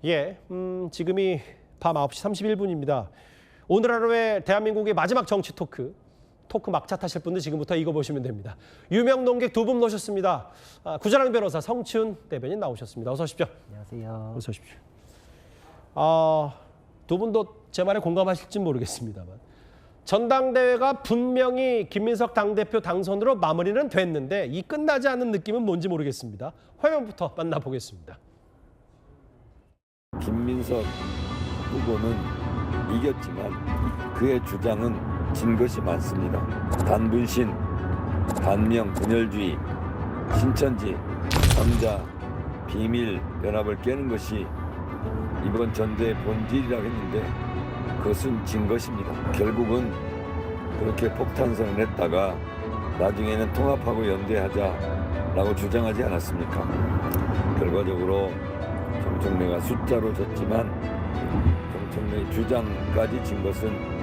예, 지금이 밤 9시 31분입니다. 오늘 하루의 대한민국의 마지막 정치 토크 막차 타실 분들 지금부터 이거 보시면 됩니다. 유명 논객 두 분 모셨습니다. 구자랑 변호사 성춘 대변인 나오셨습니다. 어서 오십시오. 안녕하세요. 어서 오십시오. 두 분도 제 말에 공감하실지 모르겠습니다만 전당대회가 분명히 김민석 당대표 당선으로 마무리는 됐는데 이 끝나지 않은 느낌은 뭔지 모르겠습니다. 화면부터 만나보겠습니다. 김민석 후보는 이겼지만 그의 주장은 진 것이 많습니다. 단분신, 단명, 분열주의, 신천지, 남자, 비밀 연합을 깨는 것이 이번 전대의 본질이라고 했는데 그것은 진 것입니다. 결국은 그렇게 폭탄선을 했다가 나중에는 통합하고 연대하자라고 주장하지 않았습니까? 결과적으로 정청래가 숫자로 졌지만 정청래의 주장까지 진 것은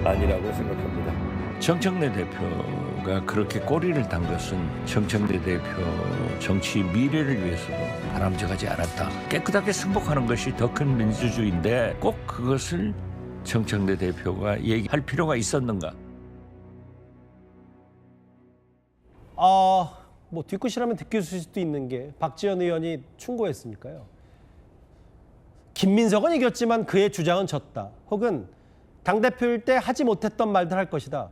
아니라고 생각합니다. 정청래 대표가 그렇게 꼬리를 단 것은 정청래 대표 정치 미래를 위해서도 바람직하지 않았다. 깨끗하게 승복하는 것이 더 큰 민주주의인데 꼭 그것을 정청래 대표가 얘기할 필요가 있었는가? 뭐 뒤끝이라면 듣길 수도 있는 게 박지원 의원이 충고했으니까요. 김민석은 이겼지만 그의 주장은 졌다. 혹은 당대표일 때 하지 못했던 말들 할 것이다.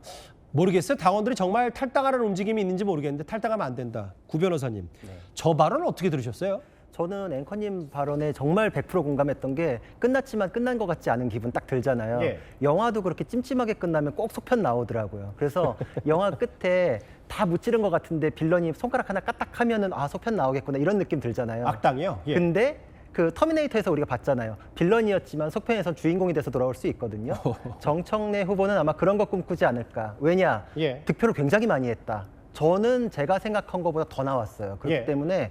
모르겠어요. 당원들이 정말 탈당하는 움직임이 있는지 모르겠는데 탈당하면 안 된다. 구 변호사님. 네. 저 발언 어떻게 들으셨어요? 저는 앵커님 발언에 정말 100% 공감했던 게 끝났지만 끝난 것 같지 않은 기분 딱 들잖아요. 예. 영화도 그렇게 찜찜하게 끝나면 꼭 속편 나오더라고요. 그래서 영화 끝에 다 무찌른 것 같은데 빌런이 손가락 하나 까딱하면은 속편 나오겠구나 이런 느낌 들잖아요. 악당이요? 예. 근데 그 터미네이터에서 우리가 봤잖아요. 빌런이었지만 속편에선 주인공이 돼서 돌아올 수 있거든요. 정청래 후보는 아마 그런 거 꿈꾸지 않을까. 왜냐? 예. 득표를 굉장히 많이 했다. 저는 제가 생각한 것보다 더 나왔어요. 그렇기 예. 때문에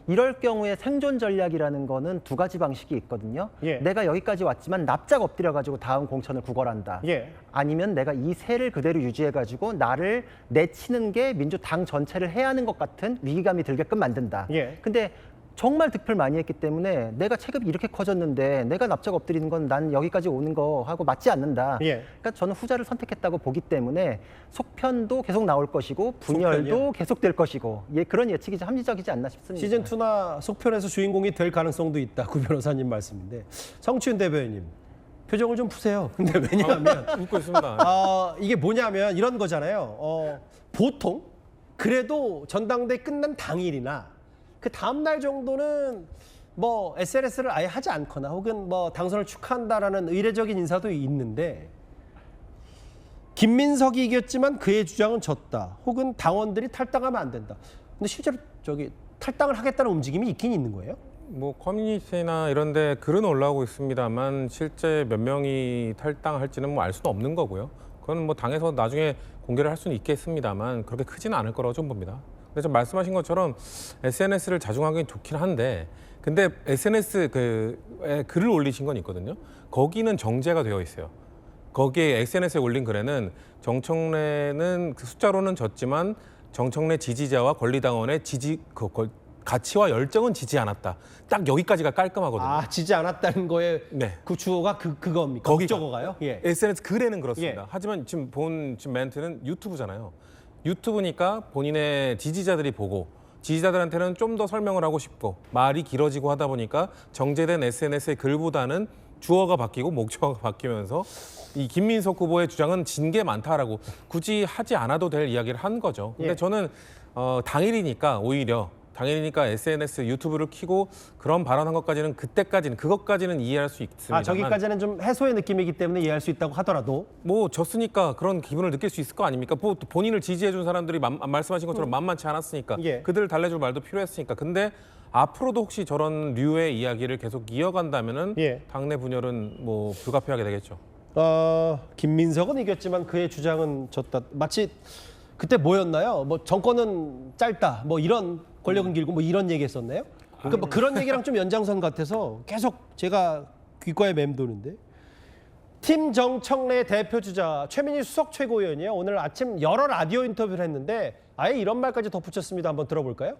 이럴 경우에 생존 전략이라는 거는 두 가지 방식이 있거든요. 예. 내가 여기까지 왔지만 납작 엎드려가지고 다음 공천을 구걸한다. 예. 아니면 내가 이 세를 그대로 유지해가지고 나를 내치는 게 민주당 전체를 해야 하는 것 같은 위기감이 들게끔 만든다. 예. 근데 정말 득표를 많이 했기 때문에 내가 체급이 이렇게 커졌는데 내가 납작 엎드리는 건 난 여기까지 오는 거 하고 맞지 않는다. 예. 그러니까 저는 후자를 선택했다고 보기 때문에 속편도 계속 나올 것이고 분열도 속편이요? 계속될 것이고 그런 예측이 합리적이지 않나 싶습니다. 시즌2나 속편에서 주인공이 될 가능성도 있다. 구 변호사님 말씀인데. 성춘 대변인. 표정을 좀 푸세요. 근데 왜냐하면 웃고 있습니다. 이게 뭐냐면 이런 거잖아요. 보통 그래도 전당대회 끝난 당일이나 그 다음 날 정도는 뭐 SNS를 아예 하지 않거나 혹은 뭐 당선을 축하한다라는 의례적인 인사도 있는데 김민석이 이겼지만 그의 주장은 졌다. 혹은 당원들이 탈당하면 안 된다. 근데 실제로 탈당을 하겠다는 움직임이 있긴 있는 거예요? 뭐 커뮤니티나 이런 데 글은 올라오고 있습니다만 실제 몇 명이 탈당할지는 뭐 알 수는 없는 거고요. 그건 뭐 당에서 나중에 공개를 할 수는 있겠습니다만 그렇게 크지는 않을 거라고 좀 봅니다. 근데 좀 말씀하신 것처럼 SNS를 자중하긴 좋긴 한데 근데 SNS 글을 올리신 건 있거든요. 거기는 정제가 되어 있어요. 거기에 SNS에 올린 글에는 정청래는 그 숫자로는 졌지만 정청래 지지자와 권리당원의 가치와 열정은 지지 않았다. 딱 여기까지가 깔끔하거든요. 지지 않았다는 거에 네. 그 주어가 그겁니까? 거기가. 적어가요? 예. SNS 글에는 그렇습니다. 예. 하지만 지금 멘트는 유튜브잖아요. 유튜브니까 본인의 지지자들이 보고 지지자들한테는 좀 더 설명을 하고 싶고 말이 길어지고 하다 보니까 정제된 SNS의 글보다는 주어가 바뀌고 목적어가 바뀌면서 이 김민석 후보의 주장은 진 게 많다라고 굳이 하지 않아도 될 이야기를 한 거죠. 근데 예. 저는 당일이니까 오히려 당일이니까 SNS, 유튜브를 켜고 그런 발언한 것까지는 그것까지는 이해할 수 있습니다. 저기까지는 좀 해소의 느낌이기 때문에 이해할 수 있다고 하더라도 뭐 졌으니까 그런 기분을 느낄 수 있을 거 아닙니까? 본인을 지지해준 사람들이 말씀하신 것처럼 만만치 않았으니까 예. 그들을 달래줄 말도 필요했으니까. 근데 앞으로도 혹시 저런 류의 이야기를 계속 이어간다면은 예. 당내 분열은 뭐 불가피하게 되겠죠. 김민석은 이겼지만 그의 주장은 졌다. 마치 그때 뭐였나요? 뭐 정권은 짧다. 뭐 이런 권력은 길고 뭐 이런 얘기했었나요? 그러니까 뭐 그런 얘기랑 좀 연장선 같아서 계속 제가 귓가에 맴도는데 팀 정청래 대표주자 최민희 수석 최고위원이요. 오늘 아침 여러 라디오 인터뷰를 했는데 아예 이런 말까지 덧붙였습니다. 한번 들어볼까요?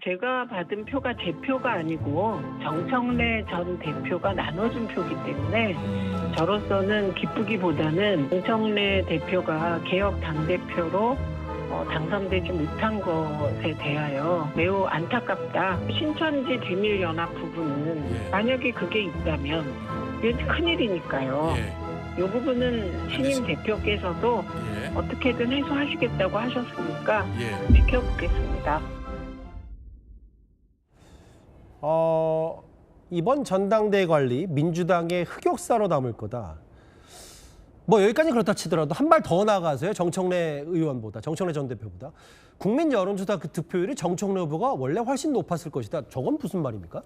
제가 받은 표가 제 표가 아니고 정청래 전 대표가 나눠준 표기 때문에 저로서는 기쁘기보다는 정청래 대표가 개혁 당대표로 당선되지 못한 것에 대하여 매우 안타깝다. 신천지 비밀연합 부분은 만약에 그게 있다면 이건 큰일이니까요. 이 부분은 신임 대표께서도 어떻게든 해소하시겠다고 하셨으니까 지켜보겠습니다. 이번 전당대회 관리 민주당의 흑역사로 남을 거다. 뭐 여기까지 그렇다 치더라도 한 발 더 나가서요. 정청래 의원보다, 정청래 전 대표보다 국민 여론조사 그 득표율이 정청래 후보가 원래 훨씬 높았을 것이다. 저건 무슨 말입니까?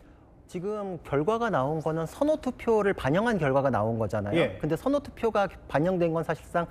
지금 결과가 나온 거는 선호 투표를 반영한 결과가 나온 거잖아요. 예. 근데 선호 투표가 반영된 건 사실상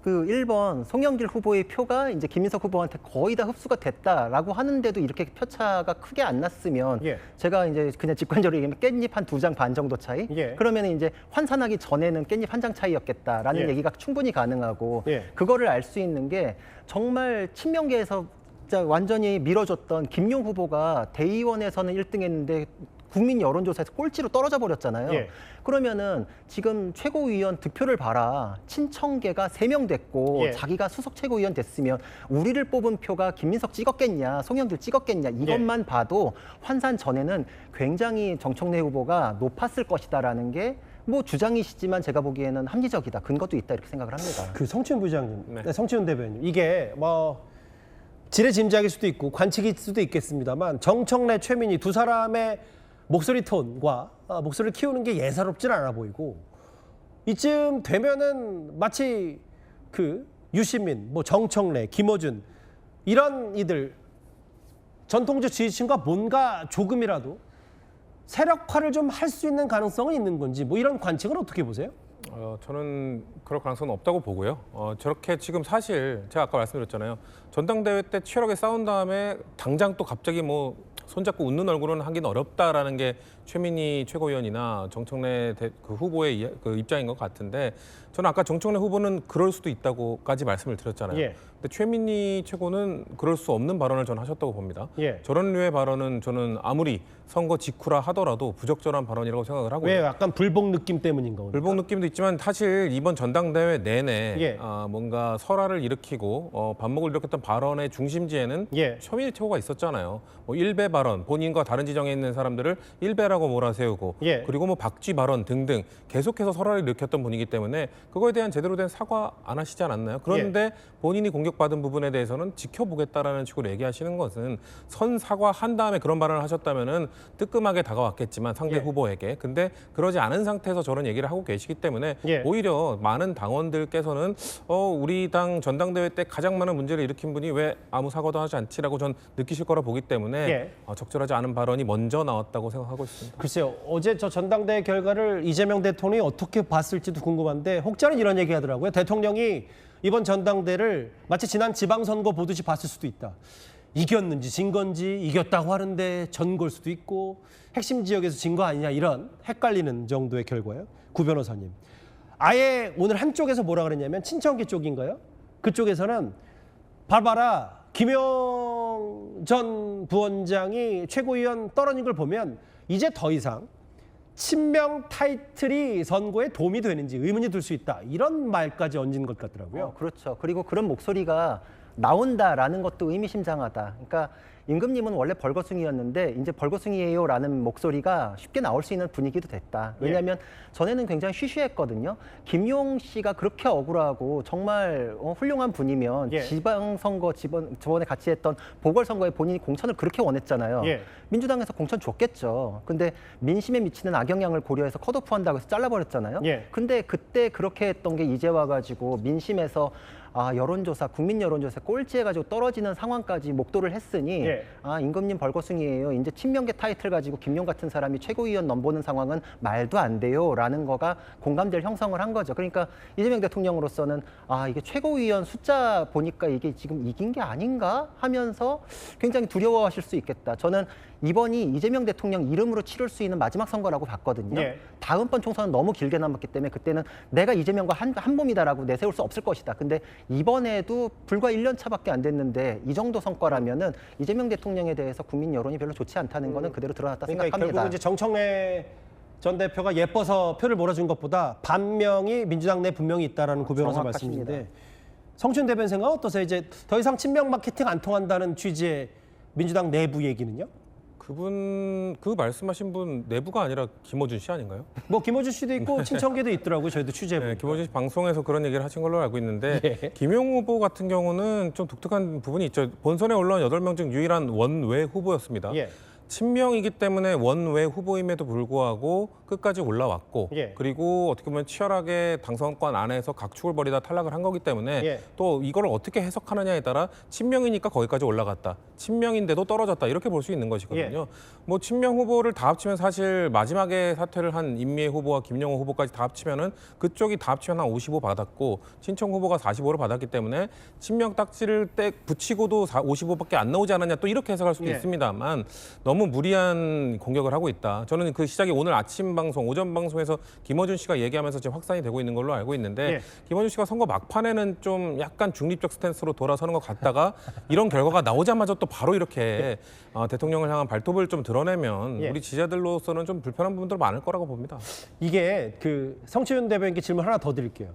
그 1번 송영길 후보의 표가 이제 김민석 후보한테 거의 다 흡수가 됐다라고 하는데도 이렇게 표차가 크게 안 났으면 예. 제가 이제 그냥 직관적으로 얘기하면 깻잎 한 2장 반 정도 차이? 예. 그러면 이제 환산하기 전에는 깻잎 한 장 차이였겠다라는 예. 얘기가 충분히 가능하고 예. 그거를 알 수 있는 게 정말 친명계에서 진짜 완전히 밀어줬던 김용 후보가 대의원에서는 1등 했는데 국민 여론조사에서 꼴찌로 떨어져 버렸잖아요. 예. 그러면은 지금 최고위원 득표를 봐라. 친청계가 3명 됐고 예. 자기가 수석 최고위원 됐으면 우리를 뽑은 표가 김민석 찍었겠냐, 송영길 찍었겠냐 이것만 봐도 환산 전에는 굉장히 정청래 후보가 높았을 것이다라는 게 뭐 주장이시지만 제가 보기에는 합리적이다. 근거도 있다 이렇게 생각을 합니다. 그 성치훈 부장님, 네. 성치훈 대변인, 이게 뭐 지레짐작일 수도 있고 관측일 수도 있겠습니다만 정청래, 최민희 두 사람의 목소리 톤과 목소리를 키우는 게 예사롭진 않아 보이고 이쯤 되면은 마치 그 유시민, 뭐 정청래, 김어준 이런 이들 전통적 지지층과 뭔가 조금이라도 세력화를 좀 할 수 있는 가능성은 있는 건지 뭐 이런 관측은 어떻게 보세요? 저는 그럴 가능성은 없다고 보고요. 저렇게 지금 사실 제가 아까 말씀드렸잖아요. 전당대회 때 치열하게 싸운 다음에 당장 또 갑자기 뭐 손잡고 웃는 얼굴은 하긴 어렵다라는 게 최민희 최고위원이나 정청래 그 후보의 그 입장인 것 같은데 저는 아까 정청래 후보는 그럴 수도 있다고까지 말씀을 드렸잖아요. 예. 근데 최민희 최고는 그럴 수 없는 발언을 저는 하셨다고 봅니다. 예. 저런 류의 발언은 저는 아무리 선거 직후라 하더라도 부적절한 발언이라고 생각을 하고요. 왜 약간 불복 느낌 때문인 겁니까? 불복 느낌도 있지만 사실 이번 전당대회 내내 예. 뭔가 설화를 일으키고 반목을 일으켰던 발언의 중심지에는 예. 최민희 최고가 있었잖아요. 뭐 일배 발언, 본인과 다른 지정에 있는 사람들을 일배라고 몰아세우고 예. 그리고 뭐 박쥐 발언 등등 계속해서 설화를 일으켰던 분이기 때문에 그거에 대한 제대로 된 사과 안 하시지 않았나요? 그런데 본인이 공격받은 부분에 대해서는 지켜보겠다라는 식으로 얘기하시는 것은 선 사과한 다음에 그런 발언을 하셨다면은 뜨끔하게 다가왔겠지만 상대 예. 후보에게. 근데 그러지 않은 상태에서 저런 얘기를 하고 계시기 때문에 예. 오히려 많은 당원들께서는 우리 당 전당대회 때 가장 많은 문제를 일으킨 분이 왜 아무 사과도 하지 않지라고 전 느끼실 거라 보기 때문에 예. 적절하지 않은 발언이 먼저 나왔다고 생각하고 있습니다. 글쎄요. 어제 저 전당대회 결과를 이재명 대통령이 어떻게 봤을지도 궁금한데 혹자는 이런 얘기 하더라고요. 대통령이 이번 전당대회를 마치 지난 지방선거 보듯이 봤을 수도 있다. 이겼는지 진 건지 이겼다고 하는데 전 걸 수도 있고 핵심 지역에서 진 거 아니냐 이런 헷갈리는 정도의 결과예요. 구 변호사님. 아예 오늘 한쪽에서 뭐라 그랬냐면 친청계 쪽인가요? 그쪽에서는 봐봐라. 김영 전 부원장이 최고위원 떨어진 걸 보면 이제 더 이상 친명 타이틀이 선거에 도움이 되는지 의문이 들 수 있다. 이런 말까지 얹은 것 같더라고요. 그렇죠. 그리고 그런 목소리가 나온다라는 것도 의미심장하다. 그러니까 임금님은 원래 벌거숭이였는데 이제 벌거숭이에요라는 목소리가 쉽게 나올 수 있는 분위기도 됐다. 왜냐하면 전에는 굉장히 쉬쉬했거든요. 김용 씨가 그렇게 억울하고 정말 훌륭한 분이면 예. 지방선거 저번에 같이 했던 보궐선거에 본인이 공천을 그렇게 원했잖아요. 예. 민주당에서 공천 줬겠죠. 근데 민심에 미치는 악영향을 고려해서 컷오프한다고 해서 잘라버렸잖아요. 예. 근데 그때 그렇게 했던 게 이제 와가지고 민심에서 여론조사, 국민 여론조사 꼴찌해가지고 떨어지는 상황까지 목도를 했으니 예. 임금님 벌거숭이에요. 이제 친명계 타이틀 가지고 김용 같은 사람이 최고위원 넘보는 상황은 말도 안 돼요라는 거가 공감대를 형성을 한 거죠. 그러니까 이재명 대통령으로서는 이게 최고위원 숫자 보니까 이게 지금 이긴 게 아닌가 하면서 굉장히 두려워하실 수 있겠다. 저는 이번이 이재명 대통령 이름으로 치를 수 있는 마지막 선거라고 봤거든요. 예. 다음번 총선은 너무 길게 남았기 때문에 그때는 내가 이재명과 한 몸이다라고 내세울 수 없을 것이다. 근데 이번에도 불과 1년 차밖에 안 됐는데 이 정도 성과라면은 이재명 대통령에 대해서 국민 여론이 별로 좋지 않다는 거는 그대로 드러났다 그러니까 생각합니다. 결국 이제 정청래 전 대표가 예뻐서 표를 몰아준 것보다 반명이 민주당 내 분명히 있다라는 구 변호사 정확하십니다. 말씀인데 성춘 대변인 생각 어떠세요? 이제 더 이상 친명 마케팅 안 통한다는 취지의 민주당 내부 얘기는요? 그분 그 말씀하신 분 내부가 아니라 김어준 씨 아닌가요? 뭐 김어준 씨도 있고 친청계도 있더라고요. 저희도 취재해 네, 보니까. 김어준 씨 방송에서 그런 얘기를 하신 걸로 알고 있는데 예. 김용 후보 같은 경우는 좀 독특한 부분이 있죠. 본선에 올라온 8명 중 유일한 원외 후보였습니다. 예. 친명이기 때문에 원외 후보임에도 불구하고 끝까지 올라왔고 예. 그리고 어떻게 보면 치열하게 당선권 안에서 각축을 벌이다 탈락을 한 거기 때문에 예. 또 이걸 어떻게 해석하느냐에 따라 친명이니까 거기까지 올라갔다. 친명인데도 떨어졌다. 이렇게 볼 수 있는 것이거든요. 예. 뭐 친명 후보를 다 합치면 사실 마지막에 사퇴를 한 임미애 후보와 김영호 후보까지 다 합치면은 그쪽이 다 합치면 한 55 받았고 친청 후보가 45를 받았기 때문에 친명 딱지를 붙이고도 55밖에 안 나오지 않았냐 또 이렇게 해석할 수도 예. 있습니다만 너무 무리한 공격을 하고 있다. 저는 그 시작이 오늘 아침 방송, 오전 방송에서 김어준 씨가 얘기하면서 지금 확산이 되고 있는 걸로 알고 있는데 예. 김어준 씨가 선거 막판에는 좀 약간 중립적 스탠스로 돌아서는 것 같다가 이런 결과가 나오자마자 또 바로 이렇게 대통령을 향한 발톱을 좀 드러내면 예. 우리 지지자들로서는 좀 불편한 부분들 많을 거라고 봅니다. 이게 그 성채윤 대변인께 질문 하나 더 드릴게요.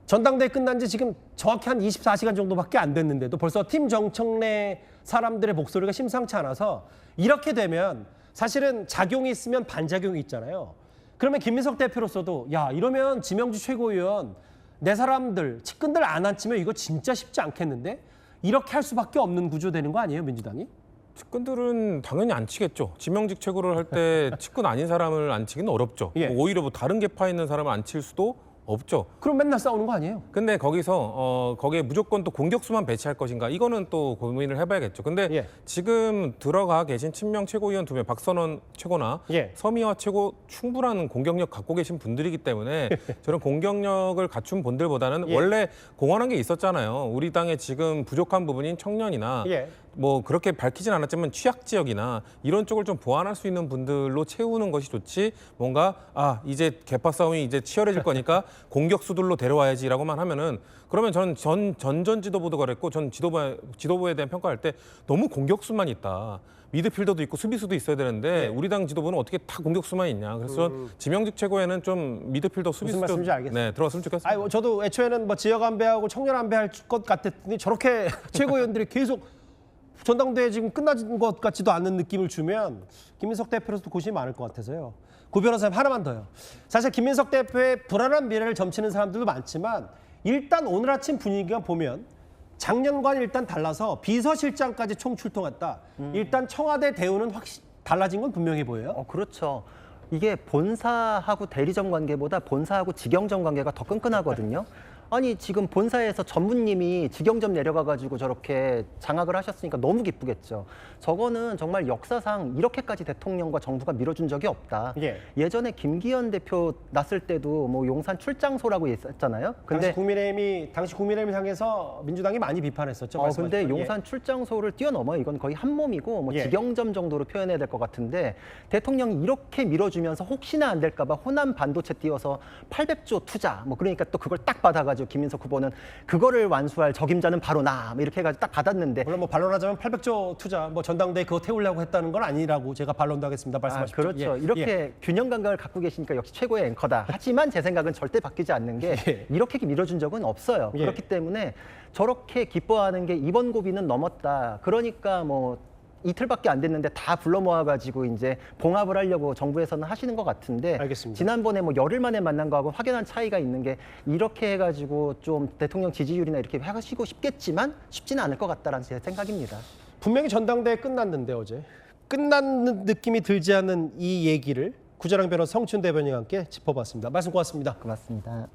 전당대회 끝난 지 지금 정확히 한 24시간 정도밖에 안 됐는데도 벌써 팀 정청래 사람들의 목소리가 심상치 않아서 이렇게 되면 사실은 작용이 있으면 반작용이 있잖아요. 그러면 김민석 대표로서도 야 이러면 지명주 최고위원 내 사람들 측근들 안 앉히면 이거 진짜 쉽지 않겠는데 이렇게 할 수밖에 없는 구조 되는 거 아니에요 민주당이? 측근들은 당연히 안 치겠죠. 지명직 최고를 할 때 측근 아닌 사람을 안 치기는 어렵죠. 예. 오히려 뭐 다른 계파에 있는 사람을 안 칠 수도 없죠. 그럼 맨날 싸우는 거 아니에요? 근데 거기서 거기에 무조건 또 공격수만 배치할 것인가 이거는 또 고민을 해봐야겠죠. 근데 예. 지금 들어가 계신 친명 최고위원 2명 박선원 최고나 예. 서미화 최고 충분한 공격력 갖고 계신 분들이기 때문에 저런 공격력을 갖춘 분들보다는 예. 원래 공헌한 게 있었잖아요. 우리 당에 지금 부족한 부분인 청년이나 예. 뭐 그렇게 밝히진 않았지만 취약 지역이나 이런 쪽을 좀 보완할 수 있는 분들로 채우는 것이 좋지 뭔가 이제 개파 싸움이 이제 치열해질 거니까 공격수들로 데려와야지라고만 하면은 그러면 저는 전 지도부도 그랬고 전 지도부에 대한 평가할 때 너무 공격수만 있다. 미드필더도 있고 수비수도 있어야 되는데 우리 당 지도부는 어떻게 다 공격수만 있냐. 그래서 전 지명직 최고에는 좀 미드필더 수비수 무슨 말씀인지 알겠습니다. 네, 들어갔으면 좋겠습니다. 아니, 저도 애초에는 뭐 지역 안배하고 청년 안배할 것 같았더니 저렇게 최고위원들이 계속 전당대회 지금 끝난 것 같지도 않는 느낌을 주면 김민석 대표로서도 고심이 많을 것 같아서요. 구 변호사님 하나만 더요. 사실 김민석 대표의 불안한 미래를 점치는 사람들도 많지만 일단 오늘 아침 분위기가 보면 작년과는 일단 달라서 비서실장까지 총 출동했다. 일단 청와대 대우는 확실히 달라진 건 분명해 보여요. 그렇죠. 이게 본사하고 대리점 관계보다 본사하고 직영점 관계가 더 끈끈하거든요. 아니 지금 본사에서 전무님이 직영점 내려가가지고 저렇게 장악을 하셨으니까 너무 기쁘겠죠. 저거는 정말 역사상 이렇게까지 대통령과 정부가 밀어준 적이 없다. 예. 예전에 김기현 대표 났을 때도 뭐 용산 출장소라고 했었잖아요. 근데 당시 국민의힘을 향해서 민주당이 많이 비판했었죠. 근데 말씀하셨죠. 용산 출장소를 뛰어넘어요. 이건 거의 한 몸이고 뭐 예. 직영점 정도로 표현해야 될 것 같은데 대통령이 이렇게 밀어주면서 혹시나 안 될까 봐 호남 반도체 띄워서 800조 투자 뭐 그러니까 또 그걸 딱 받아가지고 김민석 후보는 그거를 완수할 적임자는 바로 나 이렇게 해가지고 딱 받았는데 물론 뭐 반론하자면 800조 투자 뭐 전당대회 그거 태우려고 했다는 건 아니라고 제가 반론도 하겠습니다. 말씀하십시오. 그렇죠. 예. 이렇게 예. 균형 감각을 갖고 계시니까 역시 최고의 앵커다. 하지만 제 생각은 절대 바뀌지 않는 게 예. 이렇게 밀어준 적은 없어요. 예. 그렇기 때문에 저렇게 기뻐하는 게 이번 고비는 넘었다. 그러니까 뭐 이틀밖에 안 됐는데 다 불러 모아가지고 이제 봉합을 하려고 정부에서는 하시는 것 같은데 알겠습니다. 지난번에 뭐 열흘 만에 만난 거하고 확연한 차이가 있는 게 이렇게 해가지고 좀 대통령 지지율이나 이렇게 하시고 싶겠지만 쉽지는 않을 것 같다라는 제 생각입니다. 분명히 전당대회 끝났는데 어제 끝난 느낌이 들지 않는 이 얘기를 구자랑 변호사 성춘 대변인과 함께 짚어봤습니다. 말씀 고맙습니다. 고맙습니다.